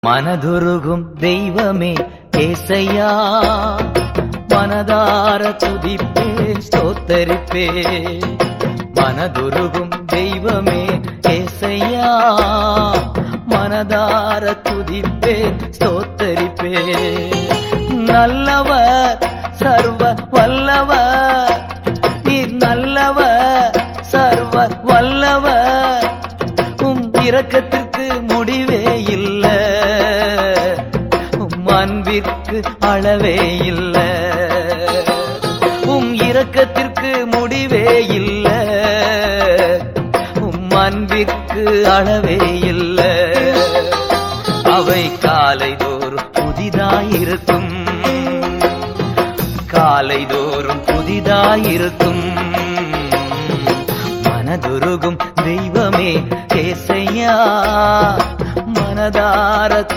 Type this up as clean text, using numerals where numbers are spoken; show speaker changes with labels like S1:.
S1: மனதுருகும் தெய்வமே ஏசையா, மனதார துதிப்பேன் ஸ்தோத்தரிப்பேன். மனதுருகும் தெய்வமே ஏசையா, மனதார துதிப்பேன் ஸ்தோத்தரிப்பேன். நல்லவர் சர்வ வல்லவர், நீர் நல்லவர் சர்வ வல்லவர். இரக்கத்திற்கு முடிவே இல்ல, அன்பிற்கு அளவே இல்ல. இரக்கத்திற்கு முடிவே இல்ல, அன்பிற்கு அளவே இல்ல. அவை காலைதோறும் புதிதாயிருக்கும், காலைதோறும் புதிதாயிருக்கும். மனதுருகும் தெய்வமே ஏசையா, மனதார